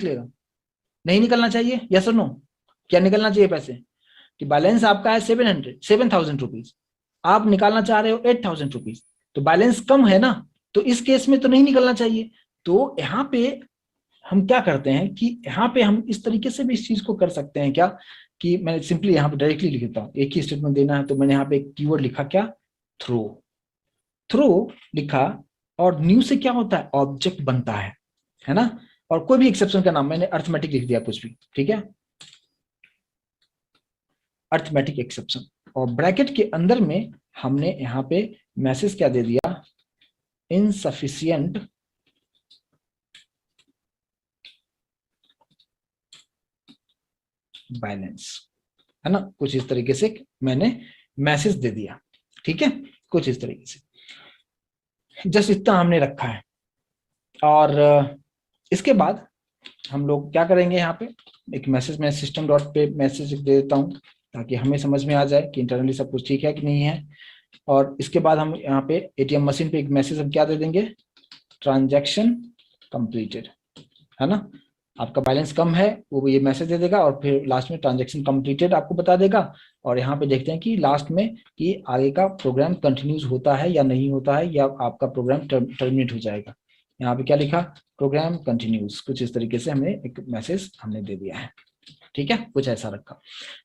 निकलेगा? नहीं निकलना चाहिए, यस और नो? क्या निकलना चाहिए पैसे? कि बैलेंस आपका है 7,000 रुपीज, आप निकालना चाह रहे हो 8,000 रुपीज, तो बैलेंस कम है ना, तो इस केस में तो नहीं निकलना चाहिए। तो यहाँ पे हम क्या करते हैं कि यहाँ पे हम इस तरीके से भी इस चीज को कर सकते हैं क्या, कि मैं सिंपली यहाँ पे डायरेक्टली लिख देता हूँ, एक ही स्टेटमेंट देना है, तो मैंने यहाँ पे एक कीवर्ड लिखा, क्या, थ्रो। थ्रो लिखा, और न्यू से क्या होता है, ऑब्जेक्ट बनता है ना, और कोई भी एक्सेप्शन का नाम मैंने अर्थमेटिक लिख दिया, कुछ भी, ठीक है, अर्थमेटिक एक्सेप्शन, और ब्रैकेट के अंदर में हमने यहाँ पे मैसेज क्या दे दिया, इनसफिशियंट बैलेंस, है ना, कुछ इस तरीके से मैंने मैसेज दे दिया, ठीक है, कुछ इस तरीके से, जस्ट इतना हमने रखा है। और इसके बाद हम लोग क्या करेंगे, यहाँ पे एक मैसेज, मैं सिस्टम डॉट पे मैसेज दे देता हूँ, ताकि हमें समझ में आ जाए कि इंटरनली सब कुछ ठीक है कि नहीं है। और इसके बाद हम यहाँ पे एटीएम मशीन पे एक मैसेज हम क्या दे देंगे, ट्रांजैक्शन कंप्लीटेड, है ना, आपका बैलेंस कम है, वो ये मैसेज दे देगा, और फिर लास्ट में ट्रांजैक्शन कंप्लीटेड आपको बता देगा। और यहाँ पे देखते हैं कि लास्ट में कि आगे का प्रोग्राम कंटिन्यूज होता है या नहीं होता है, या आपका प्रोग्राम टर्मिनेट हो जाएगा। यहाँ पे क्या लिखा, प्रोग्राम कंटिन्यूज, कुछ इस तरीके से हमें एक मैसेज हमने दे दिया है, ठीक है, कुछ ऐसा रखा।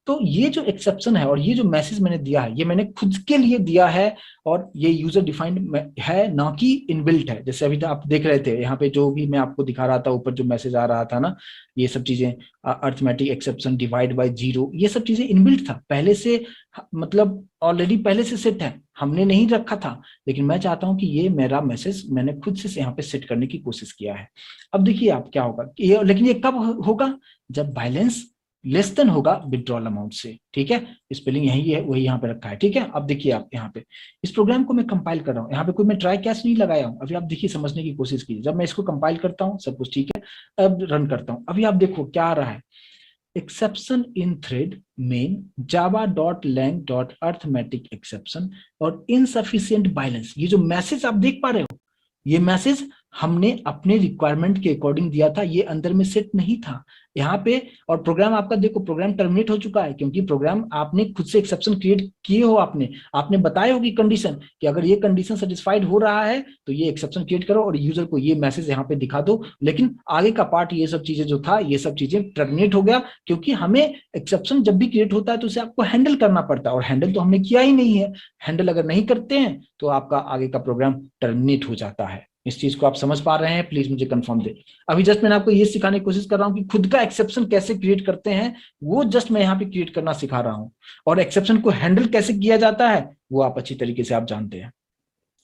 तो ये जो एक्सेप्शन है और ये जो मैसेज मैंने दिया है, ये मैंने खुद के लिए दिया है, और ये यूजर डिफाइंड है, ना कि इनबिल्ट है। जैसे अभी आप देख रहे थे यहाँ पे, जो भी मैं आपको दिखा रहा था ऊपर जो मैसेज आ रहा था ना, ये सब चीजें, arithmetic exception, divide by zero, ये सब चीजें इनबिल्ट था पहले से, मतलब ऑलरेडी पहले से सेट है, हमने नहीं रखा था। लेकिन मैं चाहता हूं कि ये मेरा मैसेज मैंने खुद से यहाँ पे सेट करने की कोशिश किया है। अब देखिए आप क्या होगा, लेकिन ये कब होगा, जब बैलेंस लेस देन होगा विड्रॉल अमाउंट से, ठीक है, स्पेलिंग यही है, वही यहाँ पे रखा है, ठीक है। अब देखिए आप यहाँ पे इस प्रोग्राम को मैं कंपाइल कर रहा हूँ, यहाँ पे कोई मैं ट्राई कैच नहीं लगाया हूँ, अभी आप देखिए, समझने की कोशिश कीजिए। जब मैं इसको कंपाइल करता हूँ सब कुछ ठीक है, अब रन करता हूँ, अभी आप देखो क्या आ रहा है, exception in thread main java.lang.arithmetic exception और इनसफिशिएंट बैलेंस। ये जो मैसेज आप देख पा रहे हो, ये मैसेज हमने अपने रिक्वायरमेंट के अकॉर्डिंग दिया था, ये अंदर में सेट नहीं था यहाँ पे। और प्रोग्राम आपका देखो, प्रोग्राम टर्मिनेट हो चुका है, क्योंकि प्रोग्राम आपने खुद से एक्सेप्शन क्रिएट किए हो, आपने बताया होगी कंडीशन कि अगर ये कंडीशन सेटिस्फाइड हो रहा है तो ये एक्सेप्शन क्रिएट करो और यूजर को ये मैसेज यहाँ पे दिखा दो। लेकिन आगे का पार्ट, ये सब चीजें जो था, ये सब चीजें टर्मिनेट हो गया, क्योंकि हमें एक्सेप्शन जब भी क्रिएट होता है तो उसे आपको हैंडल करना पड़ता है, और हैंडल तो हमने किया ही नहीं है। हैंडल अगर नहीं करते हैं तो आपका आगे का प्रोग्राम टर्मिनेट हो जाता है। इस चीज को आप समझ पा रहे हैं? प्लीज मुझे कंफर्म दे। अभी जस्ट मैंने आपको ये सिखाने की कोशिश कर रहा हूं कि खुद का एक्सेप्शन कैसे क्रिएट करते हैं, वो जस्ट मैं यहाँ पे क्रिएट करना सिखा रहा हूं, और एक्सेप्शन को हैंडल कैसे किया जाता है वो आप अच्छी तरीके से आप जानते हैं।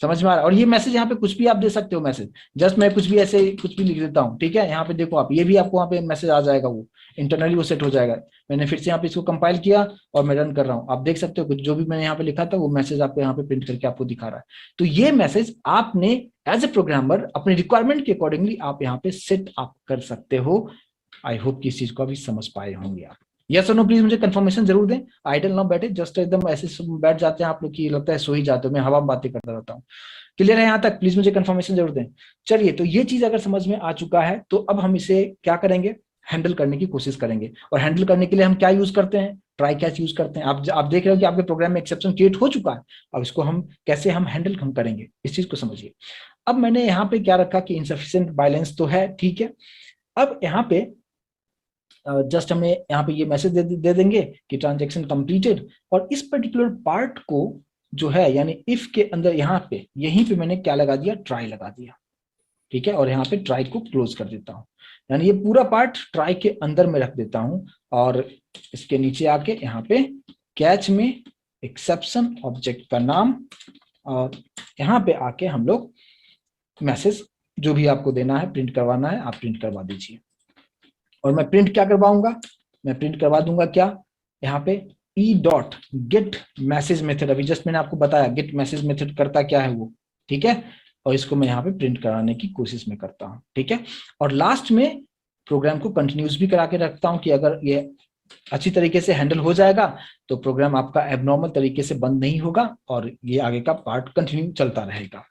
समझ में आ रहा है? और ये मैसेज यहाँ पे कुछ भी आप दे सकते हो, मैसेज जस्ट मैं कुछ भी ऐसे कुछ भी लिख देता हूँ, ठीक है। यहाँ पे देखो आप, ये भी आपको वहाँ पे मैसेज आ जाएगा, वो इंटरनली वो सेट हो जाएगा। मैंने फिर से यहाँ पे इसको कंपाइल किया और मैं रन कर रहा हूँ, आप देख सकते हो कुछ जो भी मैंने यहाँ पे लिखा था वो मैसेज आपको यहाँ पे प्रिंट करके आपको दिखा रहा है। तो ये मैसेज आपने एज ए प्रोग्रामर अपने रिक्वायरमेंट के अकॉर्डिंगली आप यहाँ पे सेट अप कर सकते हो। आई होप कि इस चीज को अभी समझ पाए होंगे आप। यस और नो प्लीज मुझे कंफर्मेशन जरूर दें। आइडल ना बैठे, जस्ट एकदम ऐसे बैठ जाते हैं आप लोग की लगता है सो ही जाते हो, मैं हवा में बातें करता रहता हूँ। क्लियर है यहाँ तक? प्लीज मुझे कंफर्मेशन जरूर दें। चलिए, तो ये चीज अगर समझ में आ चुका है तो अब हम इसे क्या करेंगे, हैंडल करने की कोशिश करेंगे। और हैंडल करने के लिए हम क्या यूज करते हैं, ट्राई कैच यूज करते हैं। आप देख रहे हो कि आपके प्रोग्राम में एक्सेप्शन क्रिएट हो चुका है। अब इसको हम कैसे हम हैंडल हम करेंगे, इस चीज को समझिए। अब मैंने यहाँ पे क्या रखा कि इनसफिशिएंट बैलेंस तो है, ठीक है। अब यहाँ पे जस्ट हमें यहाँ पे ये मैसेज दे देंगे कि ट्रांजेक्शन कंप्लीटेड, और इस पर्टिकुलर पार्ट को जो है, यानी इफ के अंदर यहाँ पे यहीं पे मैंने क्या लगा दिया, ट्राई लगा दिया, ठीक है। और यहाँ पे ट्राई को क्लोज कर देता हूँ, यानी ये पूरा पार्ट ट्राई के अंदर में रख देता हूँ। और इसके नीचे आके यहाँ पे कैच में एक्सेप्शन ऑब्जेक्ट का नाम, और यहाँ पे आके हम लोग मैसेज जो भी आपको देना है, प्रिंट करवाना है, आप प्रिंट करवा दीजिए। और मैं प्रिंट क्या करवाऊंगा, मैं प्रिंट करवा दूंगा क्या, यहाँ पे E dot gate message method. अभी जस्ट मैंने आपको बताया गेट मैसेज मेथड करता क्या है वो, ठीक है। और इसको मैं यहाँ पे प्रिंट कराने की कोशिश में करता हूँ, ठीक है। और लास्ट में प्रोग्राम को कंटिन्यूस भी करा के रखता हूँ कि अगर ये अच्छी तरीके से हैंडल हो जाएगा तो प्रोग्राम आपका एबनॉर्मल तरीके से बंद नहीं होगा और ये आगे का पार्ट कंटिन्यू चलता रहेगा।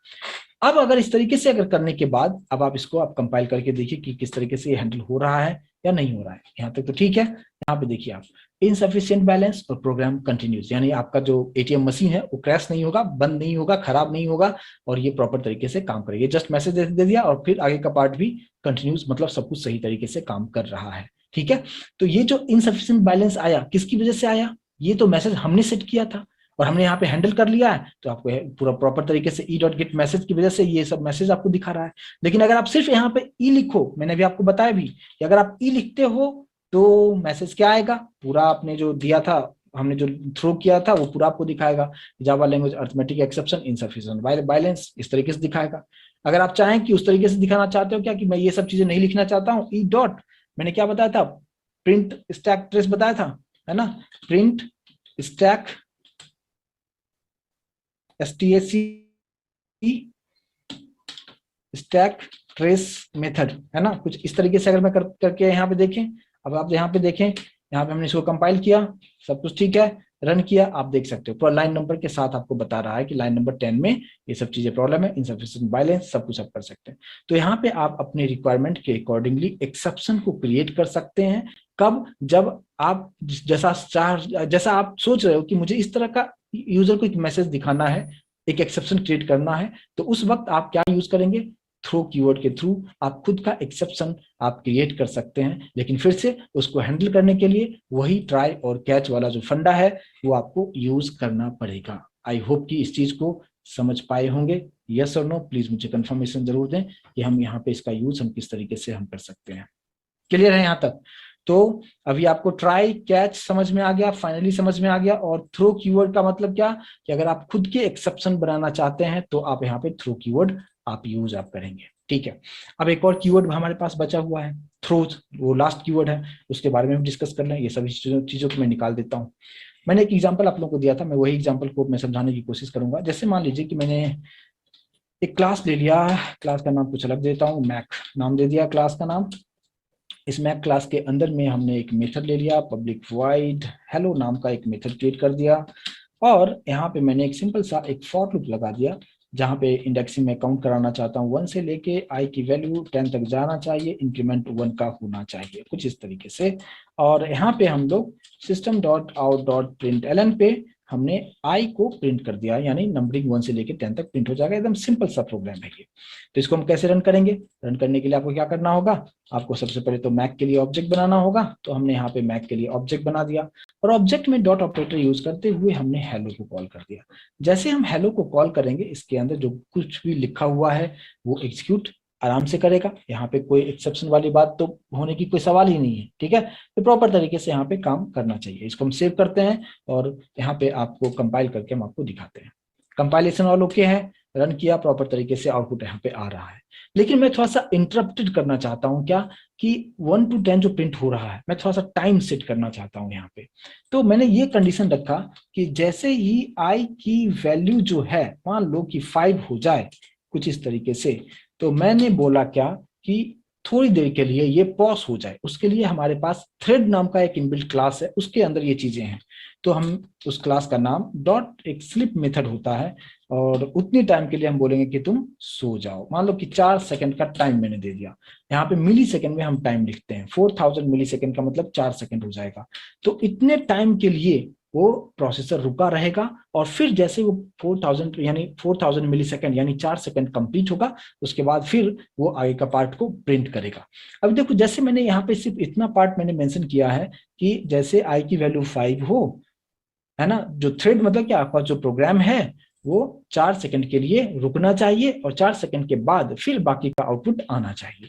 अब अगर इस तरीके से अगर करने के बाद अब आप इसको आप कंपाइल करके देखिए कि किस तरीके से ये हैंडल हो रहा है या नहीं हो रहा है। यहाँ तक तो ठीक है। यहाँ पे देखिए आप इनसफिशिएंट बैलेंस और प्रोग्राम कंटिन्यूस, यानी आपका जो एटीएम मशीन है वो क्रैश नहीं होगा, बंद नहीं होगा, खराब नहीं होगा और ये प्रॉपर तरीके से काम करेगी। जस्ट मैसेज दे दिया और फिर आगे का पार्ट भी कंटिन्यूस, मतलब सब कुछ सही तरीके से काम कर रहा है। ठीक है, तो ये जो इनसफिशिएंट बैलेंस आया किसकी वजह से आया, ये तो मैसेज हमने सेट किया था और हमने यहाँ पे हैंडल कर लिया है, तो आपको पूरा प्रॉपर तरीके से e.get मैसेज की वजह से ये सब मैसेज आपको दिखा रहा है। लेकिन अगर आप सिर्फ यहाँ पे ई लिखो, मैंने भी आपको बताया भी कि अगर आप ई लिखते हो तो मैसेज क्या आएगा, पूरा आपने जो दिया था, हमने जो थ्रो किया था वो पूरा आपको दिखाएगा। Java language arithmetic exception insufficient balance इस तरीके से दिखाएगा। अगर आप चाहें कि उस तरीके से दिखाना चाहते हो क्या कि मैं ये सब चीजें नहीं लिखना चाहता हूँ, ई डॉट मैंने क्या बताया था, प्रिंट स्टैक ट्रेस बताया था, है ना, print stack STAC stack trace method, है ना, कुछ इस तरीके से अगर मैं करके यहाँ पे देखें, अब आप यहाँ पे देखें, यहाँ पे हमने इसको कंपाइल किया, सब कुछ ठीक है, रन किया, आप देख सकते हो पूरा लाइन नंबर के साथ आपको बता रहा है कि लाइन नंबर 10 में ये सब चीजें प्रॉब्लम है, इनसफिशिएंट बैलेंस, सब कुछ आप कर सकते हैं। तो यहाँ पे आप अपने रिक्वायरमेंट के अकॉर्डिंगली एक्सेप्शन को क्रिएट कर सकते हैं। कब, जब आप जैसा आप सोच रहे हो कि मुझे इस तरह का यूजर को एक मैसेज दिखाना है, एक एक्सेप्शन क्रिएट करना है, तो उस वक्त आप क्या यूज करेंगे, थ्रो कीवर्ड के थ्रू आप खुद का एक्सेप्शन आप क्रिएट कर सकते हैं। लेकिन फिर से उसको हैंडल करने के लिए वही ट्राई और कैच वाला जो फंडा है वो आपको यूज करना पड़ेगा। आई होप कि इस चीज को समझ पाए होंगे। यस और नो प्लीज मुझे कंफर्मेशन जरूर दें कि हम यहाँ पे इसका यूज हम किस तरीके से हम कर सकते हैं। क्लियर है यहाँ तक? तो अभी आपको ट्राई कैच समझ में आ गया, फाइनली समझ में आ गया। और थ्रो कीवर्ड का मतलब क्या, कि अगर आप खुद के एक्सेप्शन बनाना चाहते हैं तो आप यहाँ पे थ्रो कीवर्ड आप यूज आप करेंगे। ठीक है, अब एक और कीवर्ड हमारे पास बचा हुआ है थ्रोज, वो लास्ट कीवर्ड है, उसके बारे में हम डिस्कस कर लें। ये सभी चीजों को मैं निकाल देता हूँ। मैंने एक एग्जाम्पल आप लोगों को दिया था, मैं वही एग्जाम्पल को मैं समझाने की कोशिश करूंगा। जैसे मान लीजिए कि मैंने एक क्लास ले लिया, क्लास का नाम कुछ अलग देता हूँ, मैक नाम दे दिया क्लास का नाम। इस मैक क्लास के अंदर में हमने एक मेथड ले लिया, पब्लिक वॉइड हेलो नाम का एक मेथड क्रिएट कर दिया और यहाँ पे मैंने एक सिंपल सा एक फॉर लूप लगा दिया, जहाँ पे इंडेक्सिंग में काउंट कराना चाहता हूँ 1 से लेके आई की वैल्यू 10 तक जाना चाहिए, इंक्रीमेंट 1 का होना चाहिए, कुछ इस तरीके से। और यहाँ पे हम लोग system.out.println पे हमने आई को प्रिंट कर दिया, यानी नंबरिंग 1 से लेके 10 तक प्रिंट हो जाएगा। एकदम सिंपल सा प्रोग्राम है ये। तो इसको हम कैसे रन करेंगे, रन करने के लिए आपको क्या करना होगा, आपको सबसे पहले तो मैक के लिए ऑब्जेक्ट बनाना होगा। तो हमने यहाँ पे मैक के लिए ऑब्जेक्ट बना दिया और ऑब्जेक्ट में डॉट ऑपरेटर यूज करते हुए हमने हेलो को कॉल कर दिया। जैसे हम हेलो को कॉल करेंगे, इसके अंदर जो कुछ भी लिखा हुआ है वो एग्जीक्यूट आराम से करेगा। यहाँ पे कोई एक्सेप्शन वाली बात तो होने की कोई सवाल ही नहीं है। ठीक है, तो प्रॉपर तरीके से यहाँ पे काम करना चाहिए। इसको हम सेव करते हैं और यहाँ पे आपको कंपाइल करके हम आपको दिखाते हैं। कंपाइलेशन ऑल ओके है, रन किया, प्रॉपर तरीके से आउटपुट यहाँ पे आ रहा है। लेकिन मैं थोड़ा सा इंटरप्टेड करना चाहता हूँ, क्या कि 1 to 10 जो प्रिंट हो रहा है, मैं थोड़ा सा टाइम सेट करना चाहता हूँ यहाँ पे। तो मैंने ये कंडीशन रखा कि जैसे ही आई की वैल्यू जो है मान लो कि 5 हो जाए, कुछ इस तरीके से, तो मैंने बोला क्या कि थोड़ी देर के लिए ये पॉज हो जाए। उसके लिए हमारे पास थ्रेड नाम का एक इनबिल्ट क्लास है, उसके अंदर ये चीजें हैं। तो हम उस क्लास का नाम डॉट एक स्लिप मेथड होता है और उतनी टाइम के लिए हम बोलेंगे कि तुम सो जाओ। मान लो कि 4 सेकंड का टाइम मैंने दे दिया। यहाँ पे मिली सेकंड में हम टाइम लिखते हैं, 4000 मिली सेकंड का मतलब 4 सेकंड हो जाएगा। तो इतने टाइम के लिए वो प्रोसेसर रुका रहेगा और फिर जैसे वो 4000 मिली सेकंड यानी 4 सेकंड कंप्लीट होगा, उसके बाद फिर वो आगे का पार्ट को प्रिंट करेगा। अब देखो, जैसे मैंने यहाँ पे सिर्फ इतना पार्ट मैंने मेंशन किया है कि जैसे आई की वैल्यू 5 हो, है ना, जो थ्रेड मतलब क्या, आपका जो प्रोग्राम है वो 4 सेकंड के लिए रुकना चाहिए और 4 सेकंड के बाद फिर बाकी का आउटपुट आना चाहिए।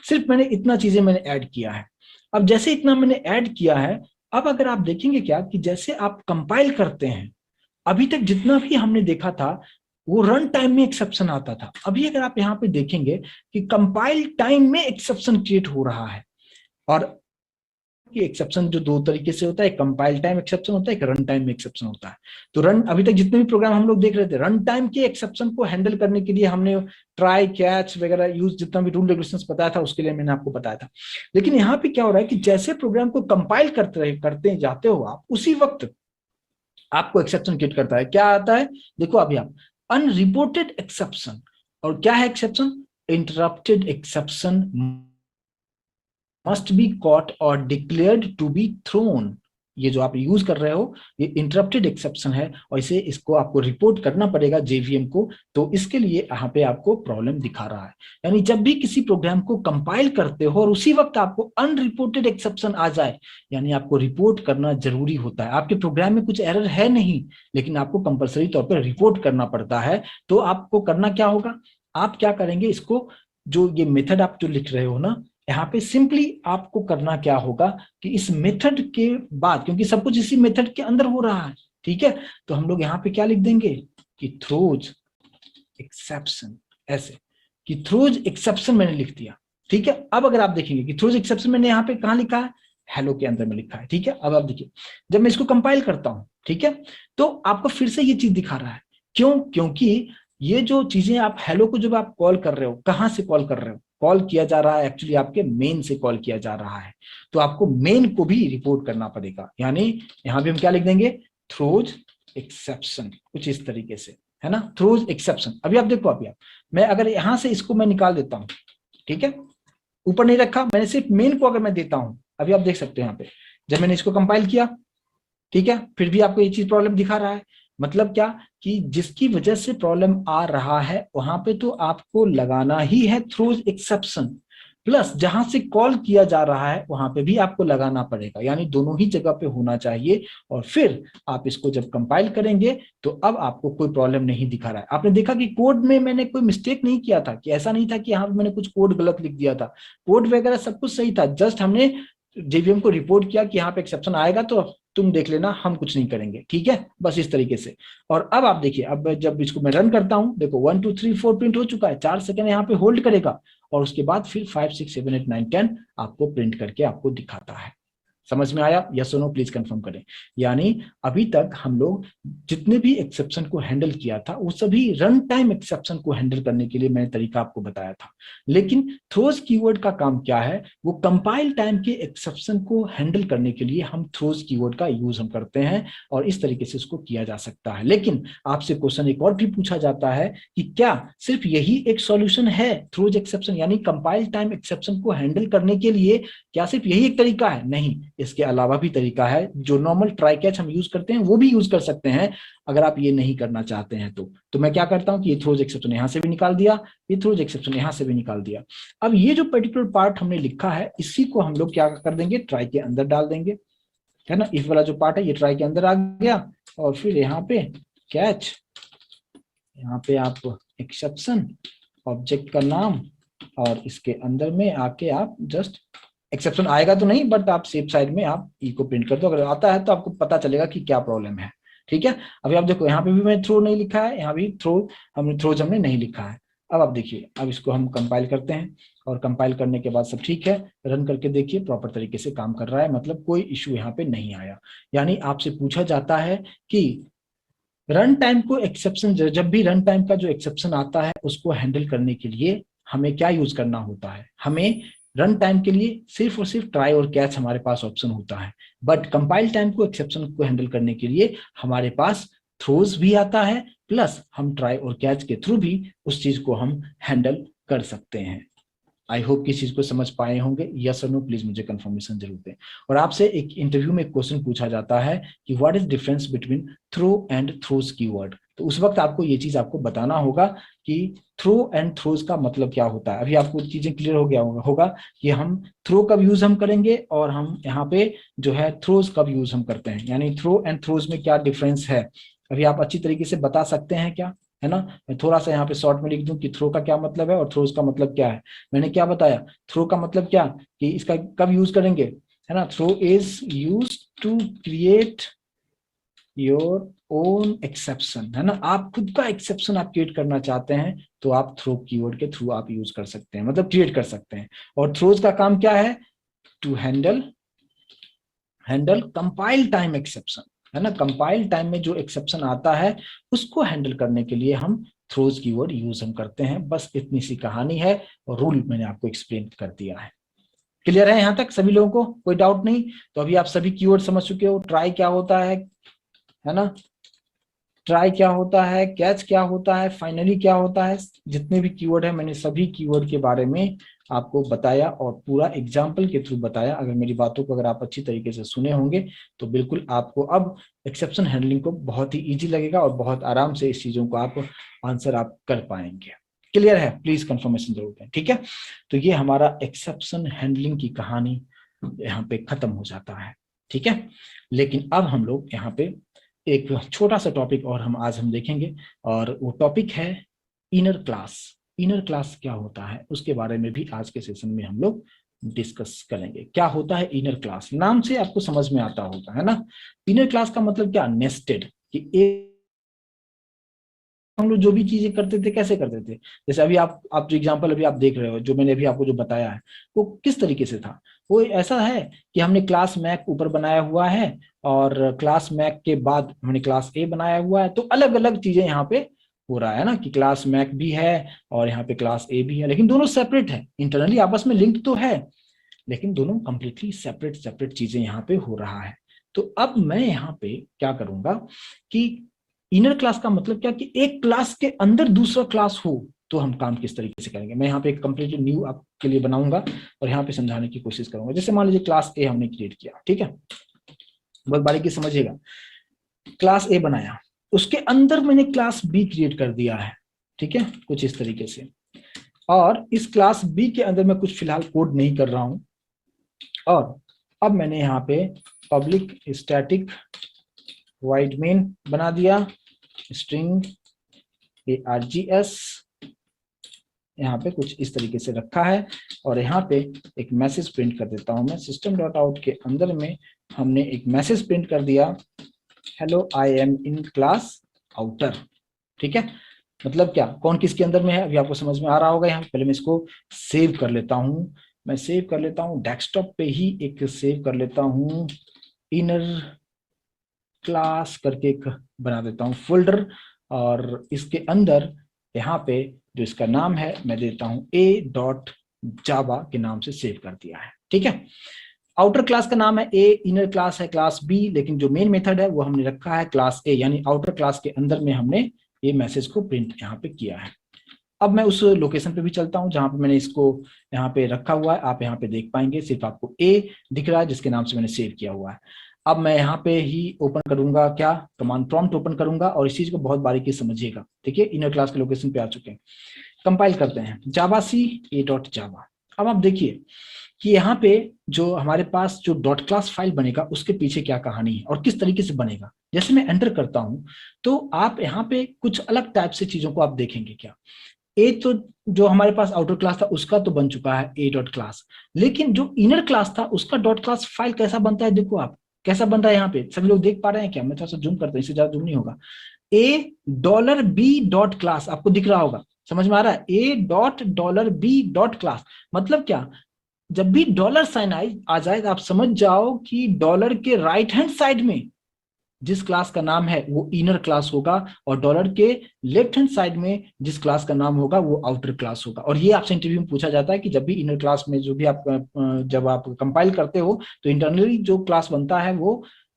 सिर्फ मैंने इतना चीजें मैंने ऐड किया है। अब जैसे इतना मैंने ऐड किया है, अब अगर आप देखेंगे क्या कि जैसे आप कंपाइल करते हैं, अभी तक जितना भी हमने देखा था वो रन टाइम में एक्सेप्शन आता था। अभी अगर आप यहाँ पे देखेंगे कि कंपाइल टाइम में एक्सेप्शन क्रिएट हो रहा है। और कि एक्सेप्शन जो 2 तरीके से होता है, एक कंपाइल टाइम एक्सेप्शन होता है, एक रन टाइम में एक्सेप्शन होता है। तो रन, अभी तक जितने भी प्रोग्राम हम लोग देख रहे थे, रन टाइम के एक्सेप्शन को हैंडल करने के लिए हमने ट्राई कैच वगैरह यूज, जितना भी रूल रेगुलेशंस बताया था उसके लिए मैंने आपको बताया था। लेकिन यहाँ पे क्या हो रहा है कि जैसे प्रोग्राम को कंपाइल करते जाते हो आप, उसी वक्त आपको एक्सेप्शन क्रिएट करता है। क्या आता है, देखो अभी आप अनरिपोर्टेड एक्सेप्शन, और क्या है exception? Interrupted exception must be caught और डिक्लेयर्ड टू बी थ्रोन। ये जो आप यूज कर रहे हो ये इंटरप्टेड एक्सेप्शन है और इसको आपको रिपोर्ट करना पड़ेगा जेवीएम को। तो इसके लिए यहाँ पे आपको प्रॉब्लम दिखा रहा है। यानी जब भी किसी प्रोग्राम को कंपाइल करते हो और उसी वक्त आपको अनरिपोर्टेड एक्सेप्शन आ जाए, यानी आपको रिपोर्ट करना जरूरी होता है। आपके प्रोग्राम में कुछ एरर है नहीं, लेकिन आपको कंपलसरी तौर पर रिपोर्ट करना पड़ता है। तो आपको करना क्या होगा? आप क्या करेंगे, इसको जो ये मेथड आप जो लिख रहे हो ना, यहाँ पे सिंपली आपको करना क्या होगा कि इस मेथड के बाद, क्योंकि सब कुछ इसी मेथड के अंदर हो रहा है, ठीक है, तो हम लोग यहाँ पे क्या लिख देंगे कि थ्रोज एक्सेप्शन, ऐसे कि थ्रोज एक्सेप्शन मैंने लिख दिया। ठीक है, अब अगर आप देखेंगे कि थ्रोज एक्सेप्शन मैंने यहाँ पे कहाँ लिखा है, हेलो के अंदर में लिखा है। ठीक है, अब आप देखिए जब मैं इसको कंपाइल करता हूं, ठीक है, तो आपको फिर से ये चीज दिखा रहा है। क्यों? क्योंकि ये जो चीजें आप हेलो को जब आप कॉल कर रहे हो, कहां से कॉल कर रहे हो? कॉल किया जा रहा है एक्चुअली आपके मेन से कॉल किया जा रहा है। तो आपको मेन को भी रिपोर्ट करना पड़ेगा। यानी यहां भी हम क्या लिख देंगे? थ्रोज एक्सेप्शन, कुछ इस तरीके से, है ना, थ्रोज एक्सेप्शन। अभी आप देखो, अभी मैं अगर यहां से इसको मैं निकाल देता हूं, ठीक है, ऊपर नहीं रखा मैंने, सिर्फ मेन को अगर मैं देता हूं, अभी आप देख सकते हैं यहाँ पे जब मैंने इसको कंपाइल किया, ठीक है, फिर भी आपको ये चीज प्रॉब्लम दिखा रहा है। मतलब क्या कि जिसकी वजह से प्रॉब्लम आ रहा है वहां पे तो आपको लगाना ही है थ्रोज एक्सेप्शन, प्लस जहां से कॉल किया जा रहा है वहां पे भी आपको लगाना पड़ेगा। यानी दोनों ही जगह पे होना चाहिए। और फिर आप इसको जब कंपाइल करेंगे तो अब आपको कोई प्रॉब्लम नहीं दिखा रहा है। आपने देखा कि कोड में मैंने कोई मिस्टेक नहीं किया था, कि ऐसा नहीं था कि यहाँ मैंने कुछ कोड गलत लिख दिया था। कोड वगैरह सब कुछ सही था, जस्ट हमने जेवीएम को रिपोर्ट किया कि यहाँ पे एक्सेप्शन आएगा तो तुम देख लेना, हम कुछ नहीं करेंगे। ठीक है, बस इस तरीके से। और अब आप देखिए, अब जब इसको मैं रन करता हूं, देखो 1 2 3 4 प्रिंट हो चुका है, 4 सेकंड यहाँ पे होल्ड करेगा और उसके बाद फिर 5 6 7 8 9 10 आपको प्रिंट करके आपको दिखाता है। समझ में आया? यस और नो प्लीज कंफर्म करें। यानी अभी तक हम लोग जितने भी एक्सेप्शन को हैंडल किया था वो सभी रन टाइम एक्सेप्शन को हैंडल करने के लिए मैंने तरीका आपको बताया था। लेकिन थ्रोज कीवर्ड का काम क्या है? वो कंपाइल टाइम के एक्सेप्शन को हैंडल करने के लिए हम थ्रोज कीवर्ड का यूज हम करते हैं और इस तरीके से इसको किया जा सकता है। लेकिन आपसे क्वेश्चन एक और भी पूछा जाता है कि क्या सिर्फ यही एक सॉल्यूशन है थ्रोज एक्सेप्शन, यानी कंपाइल टाइम एक्सेप्शन को हैंडल करने के लिए क्या सिर्फ यही एक तरीका है? नहीं, इसके अलावा भी तरीका है। जो नॉर्मल ट्राई कैच हम यूज करते हैं वो भी यूज कर सकते हैं अगर आप ये नहीं करना चाहते हैं तो मैं क्या करता हूं कि ये थ्रोज एक्सेप्शन यहां से भी निकाल दिया, ये थ्रोज एक्सेप्शन यहां से भी निकाल दिया। अब ये जो पर्टिकुलर पार्ट हमने लिखा है इसी को हम लोग क्या कर देंगे, ट्राई के अंदर डाल देंगे, है ना। इस वाला जो पार्ट है ये ट्राई के अंदर आ गया और फिर यहाँ पे कैच, यहाँ पे आप एक्सेप्शन, ऑब्जेक्ट का नाम और इसके अंदर में आके आप जस्ट, एक्सेप्शन आएगा तो नहीं बट आप सेफ साइड में आप ई को प्रिंट कर दो। अगर आता है तो आपको पता चलेगा कि क्या प्रॉब्लम है। ठीक है, अभी आप देखो यहाँ पे भी मैंने थ्रो नहीं लिखा है, यहाँ भी थ्रोज हमने नहीं लिखा है। अब आप देखिए, अब इसको हम कंपाइल करते हैं और कंपाइल करने के बाद सब ठीक है, रन करके देखिए प्रॉपर तरीके से काम कर रहा है, मतलब कोई इश्यू यहाँ पे नहीं आया। यानी आपसे पूछा जाता है कि रन टाइम को एक्सेप्शन, जब भी रन टाइम का जो एक्सेप्शन आता है उसको हैंडल करने के लिए हमें क्या यूज करना होता है? हमें रन टाइम के लिए सिर्फ और सिर्फ ट्राई और कैच हमारे पास ऑप्शन होता है, बट कंपाइल टाइम को एक्सेप्शन को हैंडल करने के लिए हमारे पास थ्रोज भी आता है, प्लस हम ट्राई और कैच के थ्रू भी उस चीज को हम हैंडल कर सकते हैं। आई होप कि इस चीज को समझ पाए होंगे। यस और नो प्लीज मुझे कंफर्मेशन जरूर दें। और आपसे एक इंटरव्यू में क्वेश्चन पूछा जाता है कि what is difference between throw and throws keyword, तो उस वक्त आपको ये चीज आपको बताना होगा कि थ्रो एंड थ्रोज का मतलब क्या होता है। अभी आपको चीजें क्लियर हो गया होगा कि हम थ्रो कब यूज हम करेंगे और हम यहाँ पे जो है थ्रोज कब यूज हम करते हैं, यानी थ्रो एंड थ्रोज में क्या डिफरेंस है। अभी आप अच्छी तरीके से बता सकते हैं क्या, है ना। मैं थोड़ा सा यहाँ पे शॉर्ट में लिख दूं कि थ्रो का क्या मतलब है और थ्रोज का मतलब क्या है। मैंने क्या बताया, थ्रो का मतलब क्या कि इसका कब यूज करेंगे, है ना। Throw is use to create your own exception, है ना। आप खुद का एक्सेप्शन आप क्रिएट करना चाहते हैं तो आप थ्रो कीवर्ड के थ्रू आप यूज कर सकते हैं, मतलब क्रिएट कर सकते हैं। और थ्रोज का काम क्या है, to handle compile time exception, है ना। कंपाइल टाइम में जो एक्सेप्शन आता है उसको हैंडल करने के लिए हम थ्रोज कीवर्ड यूज हम करते हैं। बस इतनी सी कहानी है और रूल मैंने आपको एक्सप्लेन कर दिया है। क्लियर है यहाँ तक सभी लोगों को, कोई डाउट नहीं? तो अभी आप सभी कीवर्ड समझ चुके हो, ट्राई क्या होता है ना, ट्राई क्या होता है, कैच क्या होता है, फाइनली क्या होता है, जितने भी कीवर्ड है मैंने सभी कीवर्ड के बारे में आपको बताया और पूरा एग्जाम्पल के थ्रू बताया। अगर मेरी बातों को अगर आप अच्छी तरीके से सुने होंगे तो बिल्कुल आपको अब एक्सेप्शन हैंडलिंग को बहुत ही इजी लगेगा और बहुत आराम से इस चीजों को आप आंसर आप कर पाएंगे। क्लियर है? प्लीज कंफर्मेशन जरूर दें। ठीक है, तो ये हमारा एक्सेप्शन हैंडलिंग की कहानी यहाँ पे खत्म हो जाता है। ठीक है, लेकिन अब हम लोग यहाँ पे एक छोटा सा टॉपिक और आज हम देखेंगे और वो टॉपिक है इनर क्लास। इनर क्लास क्या होता है उसके बारे में भी आज के सेशन में हम लोग डिस्कस करेंगे। क्या होता है इनर क्लास? नाम से आपको समझ में आता होगा, है ना। इनर क्लास का मतलब क्या? नेस्टेड, कि एक हम लोग जो भी चीजें करते थे कैसे करते थे, जैसे अभी आप जो एग्जांपल अभी आप देख रहे हो, जो मैंने अभी आपको जो बताया है वो किस तरीके से था। वो ऐसा है कि हमने क्लास मैक ऊपर बनाया हुआ है और क्लास मैक के बाद हमने क्लास ए बनाया हुआ है, तो अलग अलग चीजें यहाँ पे हो रहा है ना, कि क्लास मैक भी है और यहाँ पे क्लास ए भी है, लेकिन दोनों सेपरेट है। इंटरनली आपस में लिंक तो है लेकिन दोनों कंप्लीटली सेपरेट सेपरेट चीजें यहाँ पे हो रहा है। तो अब मैं यहाँ पे क्या करूंगा कि इनर क्लास का मतलब क्या, कि एक क्लास के अंदर दूसरा क्लास हो तो हम काम किस तरीके से करेंगे। मैं यहाँ पे एक कंप्लीटली न्यू आपके लिए बनाऊंगा और यहाँ पे समझाने की कोशिश करूंगा। जैसे मान लीजिए क्लास ए हमने क्रिएट किया, ठीक है, बहुत बारीकी समझिएगा। क्लास ए बनाया, उसके अंदर मैंने क्लास बी क्रिएट कर दिया है, ठीक है, कुछ इस तरीके से। और इस क्लास बी के अंदर मैं कुछ फिलहाल कोड नहीं कर रहा हूं। और अब मैंने यहाँ पे पब्लिक स्टैटिक वाइड मेन बना दिया, स्ट्रिंग args यहाँ पे कुछ इस तरीके से रखा है। और यहाँ पे एक मैसेज प्रिंट कर देता हूं मैं। सिस्टम डॉट आउट के अंदर में हमने एक मैसेज प्रिंट कर दिया, hello I am in class outer. ठीक है, मतलब क्या, कौन किसके अंदर में है अभी आपको समझ में आ रहा होगा। यहाँ पहले मैं इसको सेव कर लेता हूँ, मैं सेव कर लेता हूँ डेस्कटॉप पे ही, एक सेव कर लेता हूँ इनर क्लास करके एक बना देता हूँ फोल्डर। और इसके अंदर यहाँ पे जो इसका नाम है मैं देता हूँ a.java के नाम से सेव कर दिया है। ठीक है, आउटर क्लास का नाम है ए, इनर क्लास है क्लास बी, लेकिन जो मेन मेथड है वो हमने रखा है क्लास ए, यानी आउटर क्लास के अंदर में हमने ये मैसेज को प्रिंट यहाँ पे किया है। अब मैं उस लोकेशन पे भी चलता हूँ जहां पे मैंने इसको यहाँ पे रखा हुआ है। आप यहाँ पे देख पाएंगे सिर्फ आपको ए दिख रहा है जिसके नाम से मैंने सेव किया हुआ है। अब मैं यहाँ पे ही ओपन करूंगा, क्या, कमांड प्रॉम्प्ट ओपन करूंगा और इस चीज को बहुत बारीकी से समझिएगा। ठीक है, इनर क्लास के लोकेशन पे आ चुके हैं। कंपाइल करते हैं जावा सी a.java। अब आप देखिए कि यहाँ पे जो हमारे पास जो डॉट क्लास फाइल बनेगा उसके पीछे क्या कहानी है और किस तरीके से बनेगा। जैसे मैं एंटर करता हूं तो आप यहाँ पे कुछ अलग टाइप से चीजों को आप देखेंगे। क्या, ए तो जो हमारे पास आउटर क्लास था उसका तो बन चुका है ए डॉट क्लास, लेकिन जो इनर क्लास था उसका डॉट क्लास फाइल कैसा बनता है, देखो आप कैसा बन रहा है। यहाँ पे सभी लोग देख पा रहे हैं क्या? मैं थोड़ा सा जूम करता हूँ, इससे ज्यादा जूम नहीं होगा। $b.class आपको दिख रहा होगा, समझ में आ रहा है? $b.class मतलब क्या, जब भी डॉलर साइन आ जाए तो आप समझ जाओ कि डॉलर के राइट हैंड साइड में जिस क्लास का नाम है वो इनर क्लास होगा और डॉलर के लेफ्ट हैंड साइड में जिस क्लास का नाम होगा वो आउटर क्लास होगा। और ये आपसे इंटरव्यू में पूछा जाता है कि जब भी इनर क्लास में जो भी आप जब आप कंपाइल करते हो तो इंटरनली जो क्लास बनता है वो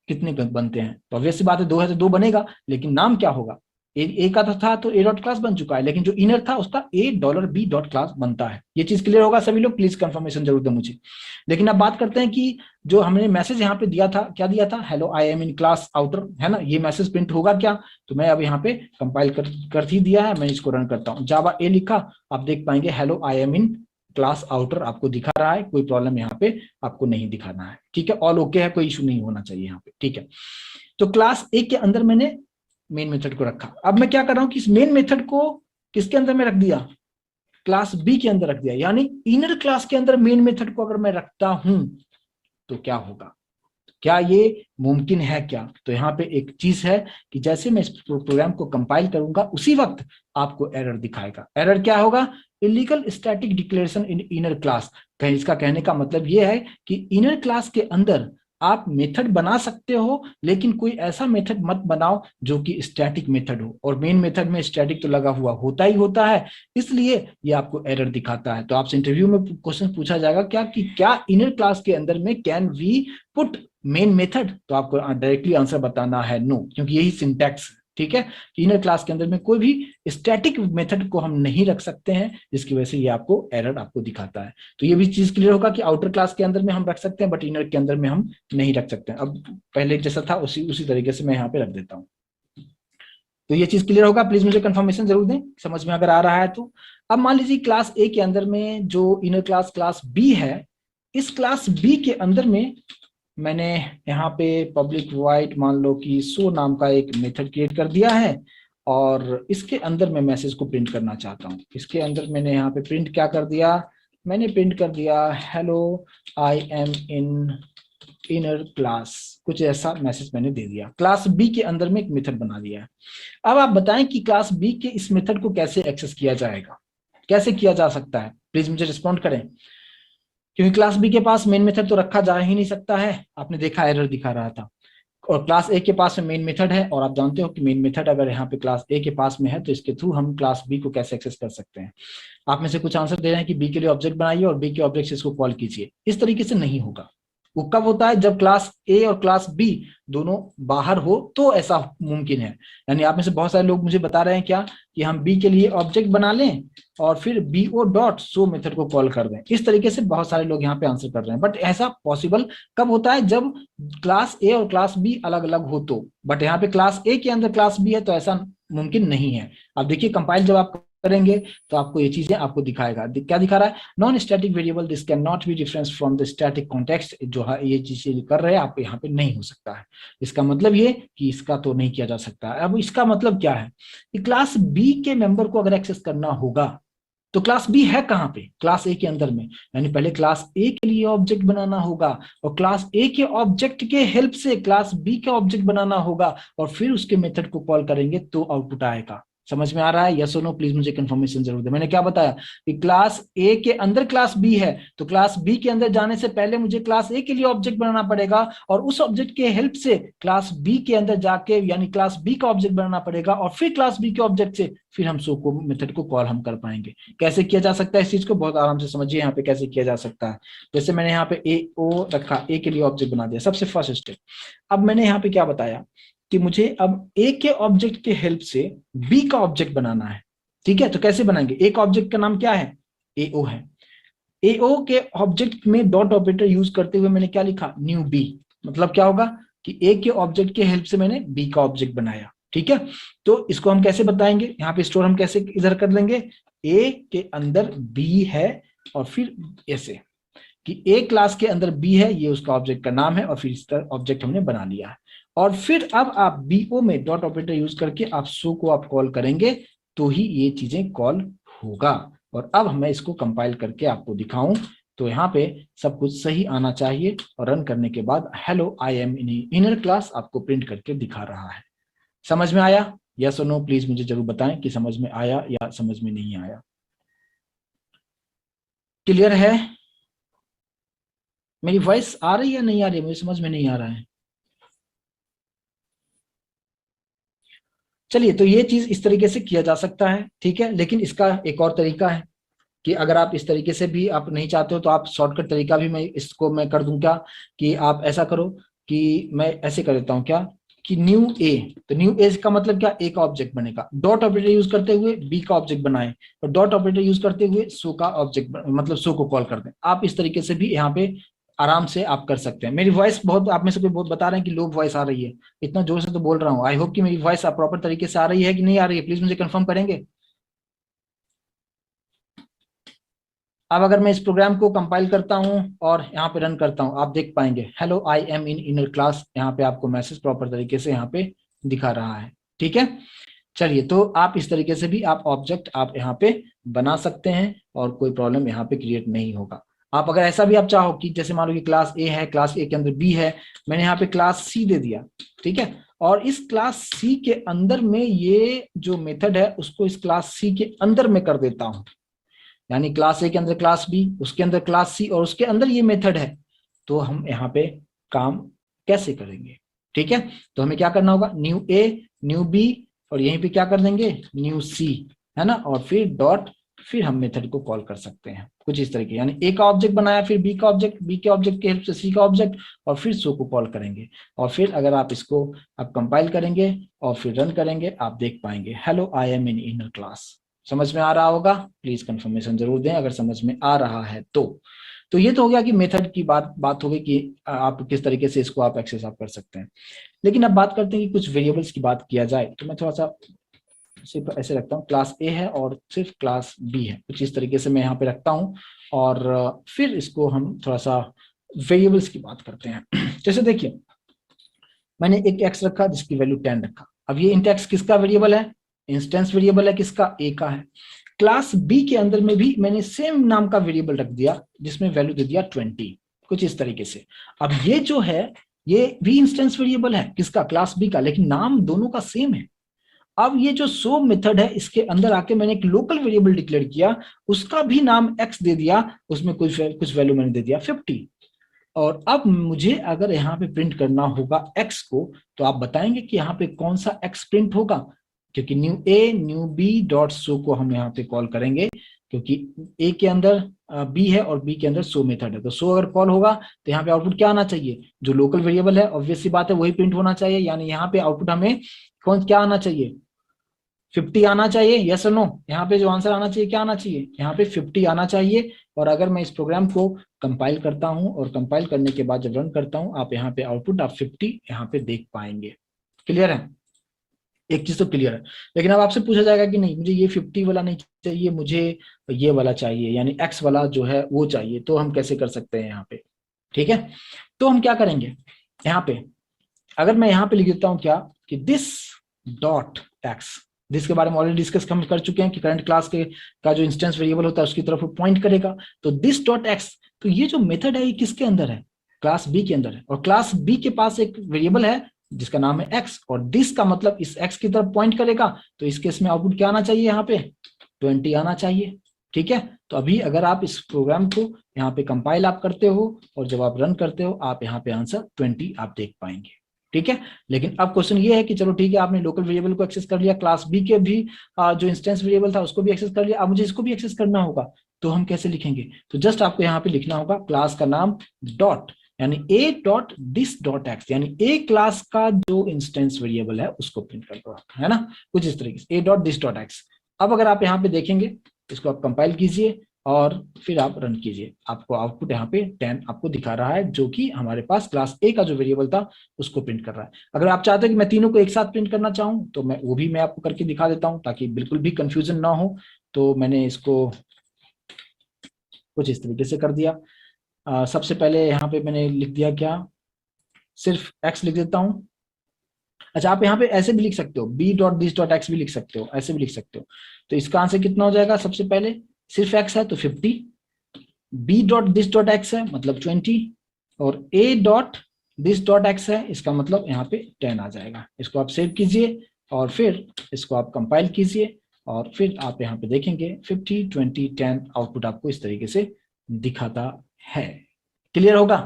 कितने बनते हैं। तो ऑब्वियस सी बात है, दो है तो दो बनेगा, लेकिन नाम क्या होगा? ए का था तो ए डॉट क्लास बन चुका है, लेकिन जो इनर था उसका $b.class बनता है। ये चीज क्लियर होगा सभी लोग? प्लीज कंफर्मेशन जरूर दें मुझे। लेकिन अब बात करते हैं कि जो हमने मैसेज यहाँ पे दिया था, क्या दिया था? Hello I am in class outer, है ना। ये मैसेज प्रिंट होगा क्या? तो मैं अब यहाँ पे कंपाइल कर ही दिया है, मैं इसको रन करता हूँ। जावा ए लिखा, आप देख पाएंगे hello I am in class outer आपको दिखा रहा है। कोई प्रॉब्लम यहाँ पे आपको नहीं दिखाना है। ठीक है, ऑल ओके है, कोई इशू नहीं होना चाहिए यहाँ पे। ठीक है, तो क्लास ए के अंदर मैंने मेन मेथड को रखा। अब मैं क्या कर रहा हूं कि इस मेन मेथड को किसके अंदर में रख दिया? क्लास बी के अंदर रख दिया। यानी इनर क्लास के अंदर मेन मेथड को अगर मैं रखता हूं तो क्या होगा? क्या ये मुमकिन है क्या? तो यहाँ पे एक चीज है कि जैसे मैं इस प्रोग्राम को कंपाइल करूंगा उसी वक्त आपको एरर दिखाएगा। एरर क्या होगा? इलीगल स्टैटिक डिक्लेरेशन इन इनर क्लास। कहीं इसका कहने का मतलब ये है कि इनर क्लास के अंदर आप मेथड बना सकते हो, लेकिन कोई ऐसा मेथड मत बनाओ जो कि स्टैटिक मेथड हो। और मेन मेथड में स्टैटिक तो लगा हुआ होता ही होता है, इसलिए ये आपको एरर दिखाता है। तो आपसे इंटरव्यू में क्वेश्चन पूछा जाएगा क्या, कि क्या इनर क्लास के अंदर में can we put main method? तो आपको डायरेक्टली आंसर बताना है नो, क्योंकि यही सिंटैक्स ठीक है, इनर क्लास के अंदर में कोई भी स्टैटिक मेथड को हम नहीं रख सकते हैं, जिसकी वजह से ये आपको एरर आपको दिखाता है। तो ये भी चीज क्लियर होगा कि आउटर क्लास के अंदर में हम रख सकते हैं, बट इनर के अंदर में हम नहीं रख सकते हैं। अब पहले जैसा था उसी तरीके से मैं यहाँ पे रख देता हूँ। तो ये चीज क्लियर होगा, प्लीज मुझे कंफर्मेशन जरूर दें समझ में अगर आ रहा है तो। अब मान लीजिए क्लास ए के अंदर में जो इनर क्लास क्लास बी है, इस क्लास बी के अंदर में मैंने यहाँ पे पब्लिक वॉइड मान लो कि शो नाम का एक मेथड क्रिएट कर दिया है, और इसके अंदर मैं मैसेज को प्रिंट करना चाहता हूँ। इसके अंदर मैंने यहाँ पे प्रिंट क्या कर दिया, मैंने प्रिंट कर दिया hello I am in inner class, कुछ ऐसा मैसेज मैंने दे दिया। क्लास बी के अंदर में एक मेथड बना दिया है। अब आप बताएं कि क्लास बी के इस मेथड को कैसे एक्सेस किया जाएगा, कैसे किया जा सकता है, प्लीज मुझे रिस्पॉन्ड करें। क्योंकि क्लास बी के पास मेन मेथड तो रखा जा ही नहीं सकता है, आपने देखा एरर दिखा रहा था। और क्लास ए के पास में मेन मेथड है, और आप जानते हो कि मेन मेथड अगर यहाँ पे क्लास ए के पास में है तो इसके थ्रू हम क्लास बी को कैसे एक्सेस कर सकते हैं। आप में से कुछ आंसर दे रहे हैं कि बी के लिए ऑब्जेक्ट बनाइए और बी के ऑब्जेक्ट से इसको कॉल कीजिए। इस तरीके से नहीं होगा। वो कब होता है, जब क्लास ए और क्लास बी दोनों बाहर हो तो ऐसा मुमकिन है। यानी आप में से बहुत सारे लोग मुझे बता रहे हैं क्या कि हम बी के लिए ऑब्जेक्ट बना लें और फिर बो डॉट शो मेथड को कॉल कर दें। इस तरीके से बहुत सारे लोग यहाँ पे आंसर कर रहे हैं, बट ऐसा पॉसिबल कब होता है, जब क्लास ए और क्लास बी अलग अलग हो तो। बट यहाँ पे क्लास ए के अंदर क्लास बी है तो ऐसा मुमकिन नहीं है। अब देखिए कंपाइल जब आप करेंगे तो आपको ये चीजें आपको दिखाएगा। क्या दिखा रहा है, non static variable this can not be difference from the static context. जो है ये चीजें कर रहे हैं आप यहाँ पे नहीं हो सकता है। इसका मतलब ये कि इसका तो नहीं किया जा सकता है। अब इसका मतलब क्या है कि क्लास बी के मेंबर को अगर एक्सेस करना होगा तो क्लास बी है कहाँ पे, क्लास ए के अंदर में। यानी पहले क्लास ए के लिए ऑब्जेक्ट बनाना होगा और क्लास ए के ऑब्जेक्ट के हेल्प से क्लास बी का ऑब्जेक्ट बनाना होगा और फिर उसके मेथड को कॉल करेंगे तो आउटपुट आएगा। समझ में आ रहा है, यस और नो, प्लीज मुझे कंफर्मेशन जरूर दे। मैंने क्या बताया कि क्लास ए के अंदर क्लास बी है तो क्लास बी के अंदर जाने से पहले मुझे क्लास ए के लिए ऑब्जेक्ट बनाना पड़ेगा और उस ऑब्जेक्ट के हेल्प से क्लास बी के अंदर जाके यानी क्लास बी का ऑब्जेक्ट बनाना पड़ेगा और फिर क्लास बी के ऑब्जेक्ट से फिर हम शो को मेथड को कॉल हम कर पाएंगे। कैसे किया जा सकता है इस चीज को बहुत आराम से समझिए यहाँ पे कैसे किया जा सकता है। जैसे मैंने यहाँ पे ए ओ रखा, ए के लिए ऑब्जेक्ट बना दिया, सबसे फर्स्ट स्टेप। अब मैंने यहाँ पे क्या बताया कि मुझे अब ए के ऑब्जेक्ट के हेल्प से बी का ऑब्जेक्ट बनाना है। ठीक है, तो कैसे बनाएंगे, एक ऑब्जेक्ट का नाम क्या है, एओ है। एओ के ऑब्जेक्ट में डॉट ऑपरेटर यूज करते हुए मैंने क्या लिखा, न्यू बी। मतलब क्या होगा कि ए के ऑब्जेक्ट के हेल्प से मैंने बी का ऑब्जेक्ट बनाया। ठीक है, तो इसको हम कैसे बताएंगे, यहाँ पे स्टोर हम कैसे इधर कर लेंगे, ए के अंदर बी है और फिर ऐसे कि ए क्लास के अंदर बी है, ये उसका ऑब्जेक्ट का नाम है और फिर इसका ऑब्जेक्ट हमने बना लिया है। और फिर अब आप बीओ में डॉट ऑपरेटर यूज करके आप शो को आप कॉल करेंगे तो ही ये चीजें कॉल होगा। और अब मैं इसको कंपाइल करके आपको दिखाऊं तो यहाँ पे सब कुछ सही आना चाहिए और रन करने के बाद hello I am in inner class आपको प्रिंट करके दिखा रहा है। समझ में आया, यस और नो, प्लीज मुझे जरूर बताएं कि समझ में आया या समझ में नहीं आया। क्लियर है, मेरी वॉइस आ रही है नहीं आ रही है, मुझे समझ में नहीं आ रहा है। चलिए, तो ये चीज इस तरीके से किया जा सकता है। ठीक है, लेकिन इसका एक और तरीका है कि अगर आप इस तरीके से भी आप नहीं चाहते हो तो आप शॉर्टकट तरीका भी मैं इसको मैं कर दूं क्या कि आप ऐसा करो कि मैं ऐसे कर देता हूं क्या कि न्यू ए। तो न्यू ए का मतलब क्या, ए का ऑब्जेक्ट बनेगा, डॉट ऑपरेटर यूज करते हुए बी का ऑब्जेक्ट बनाए और डॉट ऑपरेटर यूज करते हुए शो का ऑब्जेक्ट मतलब शो को कॉल कर दें। आप इस तरीके से भी यहाँ पे आराम से आप कर सकते हैं। मेरी वॉइस बहुत, आप में से कोई बहुत बता रहे हैं कि लो वॉइस आ रही है, इतना जोर से तो बोल रहा हूँ। आई होप कि मेरी वॉइस प्रॉपर तरीके से आ रही है कि नहीं आ रही है, प्लीज मुझे कंफर्म करेंगे। अब अगर मैं इस प्रोग्राम को कंपाइल करता हूं और यहाँ पे रन करता हूं, आप देख पाएंगे hello I am in inner class, यहाँ पे आपको मैसेज प्रॉपर तरीके से यहाँ पे दिखा रहा है। ठीक है, चलिए, तो आप इस तरीके से भी आप ऑब्जेक्ट आप यहाँ पे बना सकते हैं और कोई प्रॉब्लम यहाँ पे क्रिएट नहीं होगा। आप अगर ऐसा भी आप चाहो कि जैसे मान लो कि क्लास ए है, क्लास ए के अंदर बी है, मैंने यहाँ पे क्लास सी दे दिया। ठीक है, और इस क्लास सी के अंदर में ये जो मेथड है उसको इस क्लास सी के अंदर में कर देता हूं। यानी क्लास ए के अंदर क्लास बी, उसके अंदर क्लास सी और उसके अंदर ये मेथड है। तो हम यहाँ पे काम कैसे करेंगे, ठीक है, तो हमें क्या करना होगा, न्यू ए न्यू बी और यहीं पे क्या कर देंगे न्यू सी, है ना, और फिर डॉट फिर हम मेथड को कॉल कर सकते हैं कुछ इस तरीके, यानी ए का ऑब्जेक्ट बनाया, फिर बी का ऑब्जेक्ट, बी के ऑब्जेक्ट के हेल्प से सी का ऑब्जेक्ट, और फिर सो को कॉल करेंगे। और फिर अगर आप इसको आप कंपाइल करेंगे और फिर रन करेंगे, आप देख पाएंगे hello I am in inner class. समझ में आ रहा होगा? प्लीज कंफर्मेशन जरूर दें अगर समझ में आ रहा है तो ये तो हो गया कि मेथड की बात हो गई कि आप किस तरीके से इसको आप एक्सेस आप कर सकते हैं। लेकिन अब बात करते हैं कि कुछ वेरिएबल्स की बात किया जाए, तो मैं थोड़ा सा सिर्फ ऐसे रखता हूँ, क्लास ए है और सिर्फ क्लास बी है, कुछ इस तरीके से मैं यहाँ पे रखता हूँ। और फिर इसको हम थोड़ा सा वेरिएबल्स की बात करते हैं। जैसे देखिए मैंने एक एक्स रखा जिसकी वैल्यू 10 रखा। अब ये इंट एक्स किसका वेरिएबल है? इंस्टेंस वेरिएबल है, किसका? ए का है। क्लास बी के अंदर में भी मैंने सेम नाम का वेरिएबल रख दिया जिसमें वैल्यू दे दिया 20, कुछ इस तरीके से। अब ये जो है ये भी इंस्टेंस वेरिएबल है, किसका? क्लास बी का, लेकिन नाम दोनों का सेम है। अब ये जो सो मेथड है इसके अंदर आके मैंने एक लोकल वेरिएबल डिक्लेयर किया, उसका भी नाम एक्स दे दिया, उसमें कुछ वैल्यू मैंने दे दिया 50। और अब मुझे अगर यहाँ पे प्रिंट करना होगा एक्स को, तो आप बताएंगे कि यहाँ पे कौन सा एक्स प्रिंट होगा? क्योंकि new a new b dot सो को हम यहाँ पे कॉल करेंगे, क्योंकि ए के अंदर बी है और बी के अंदर सो मेथड है। तो सो अगर कॉल होगा तो यहाँ पे आउटपुट क्या आना चाहिए? जो लोकल वेरिएबल है ऑब्वियस सी बात है वही प्रिंट होना चाहिए, यानी यहाँ पे आउटपुट हमें क्या आना चाहिए? 50 आना चाहिए। यस और नो? यहाँ पे जो आंसर आना चाहिए क्या आना चाहिए? यहाँ पे 50 आना चाहिए। और अगर मैं इस प्रोग्राम को कंपाइल करता हूँ और कंपाइल करने के बाद जब रन करता हूँ, आप यहाँ पे आउटपुट आप 50 यहाँ पे देख पाएंगे। क्लियर है? एक चीज तो क्लियर है। लेकिन अब आपसे पूछा जाएगा कि नहीं मुझे ये 50 वाला नहीं चाहिए, मुझे ये वाला चाहिए, यानी एक्स वाला जो है वो चाहिए, तो हम कैसे कर सकते हैं यहाँ पे? ठीक है, तो हम क्या करेंगे यहाँ पे, अगर मैं यहाँ पे लिख देता हूँ क्या कि दिस डॉट एक्स, दिस के बारे में ऑलरेडी डिस्कस हम कर चुके हैं कि करंट क्लास के का जो इंस्टेंस वेरिएबल होता है उसकी तरफ पॉइंट करेगा। तो दिस डॉट एक्स, तो ये जो मेथड है ये किसके अंदर है? क्लास बी के अंदर है। और क्लास बी के पास एक वेरिएबल है जिसका नाम है एक्स, और दिस का मतलब इस एक्स की तरफ पॉइंट करेगा। तो इस केस में आउटपुट क्या आना चाहिए? यहाँ पे 20 आना चाहिए। ठीक है, तो अभी अगर आप इस प्रोग्राम को यहाँ पे कंपाइल आप करते हो और जब आप रन करते हो, आप यहाँ पे आंसर 20 आप देख पाएंगे। ठीक है, लेकिन अब क्वेश्चन ये है कि चलो ठीक है आपने लोकल वेरिएबल को एक्सेस कर लिया, क्लास बी के भी जो इंस्टेंस वेरिएबल था उसको भी एक्सेस कर लिया, अब मुझे इसको भी एक्सेस करना होगा, तो हम कैसे लिखेंगे? तो जस्ट आपको यहाँ पे लिखना होगा क्लास का नाम डॉट, यानी ए डॉट दिस डॉट एक्स, यानी ए क्लास का जो इंस्टेंस वेरिएबल है उसको प्रिंट कर दो, है ना, कुछ इस तरीके से ए डॉट दिस डॉट एक्स। अब अगर आप यहाँ पे देखेंगे इसको आप कंपाइल कीजिए और फिर आप रन कीजिए, आपको आउटपुट यहाँ पे 10 आपको दिखा रहा है, जो कि हमारे पास क्लास ए का जो वेरिएबल था उसको प्रिंट कर रहा है। अगर आप चाहते हैं कि मैं तीनों को एक साथ प्रिंट करना चाहूँ तो मैं वो भी मैं आपको करके दिखा देता हूँ ताकि बिल्कुल भी कंफ्यूजन ना हो। तो मैंने इसको कुछ इस तरीके से कर दिया। सबसे पहले यहाँ पे मैंने लिख दिया क्या, सिर्फ एक्स लिख देता हूँ। अच्छा, आप यहाँ पे ऐसे भी लिख सकते हो, B dot this dot X भी लिख सकते हो, ऐसे भी लिख सकते हो। तो इसका आंसर कितना हो जाएगा? सबसे पहले सिर्फ एक्स है तो 50, B dot this dot X है मतलब 20, और A dot this dot X है इसका मतलब यहाँ पे 10 आ जाएगा। इसको आप सेव कीजिए और फिर इसको आप कंपाइल कीजिए और फिर आप यहाँ पे देखेंगे 50, 20, 10 आउटपुट आपको इस तरीके से दिखाता है। क्लियर होगा?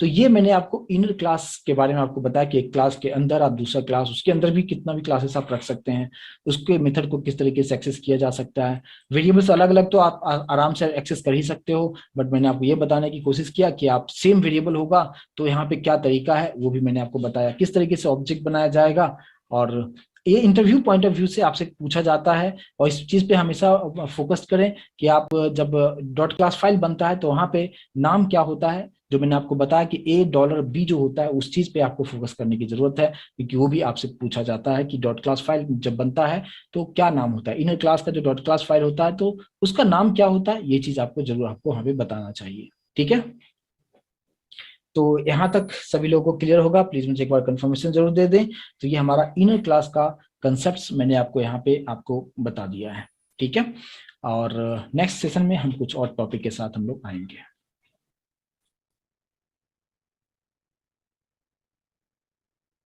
तो ये मैंने आपको इनर क्लास के बारे में आपको बताया कि एक क्लास के अंदर आप दूसरा क्लास, उसके अंदर भी कितना भी क्लासेस आप रख सकते हैं, उसके मेथड को किस तरीके से एक्सेस किया जा सकता है। वेरिएबल्स अलग अलग तो आप आराम से एक्सेस कर ही सकते हो, बट मैंने आपको ये बताने की कोशिश किया कि आप सेम वेरिएबल होगा तो यहाँ पे क्या तरीका है वो भी मैंने आपको बताया, किस तरीके से ऑब्जेक्ट बनाया जाएगा। और ये इंटरव्यू पॉइंट ऑफ व्यू से आपसे पूछा जाता है, और इस चीज पे हमेशा फोकस करें कि आप जब डॉट क्लास फाइल बनता है तो वहां पे नाम क्या होता है, जो मैंने आपको बताया कि $a जो होता है उस चीज पे आपको फोकस करने की जरूरत है, क्योंकि वो भी आपसे पूछा जाता है कि डॉट क्लास फाइल जब बनता है तो क्या नाम होता है, इनर क्लास का जो डॉट क्लास फाइल होता है तो उसका नाम क्या होता है, ये चीज आपको जरूर आपको वहां पे बताना चाहिए। ठीक है, तो यहाँ तक सभी लोगों को क्लियर होगा? प्लीज मुझे एक बार कंफर्मेशन जरूर दे दें। तो ये हमारा इनर क्लास का कंसेप्ट मैंने आपको यहाँ पे आपको बता दिया है। ठीक है, और नेक्स्ट सेशन में हम कुछ और टॉपिक के साथ हम लोग आएंगे।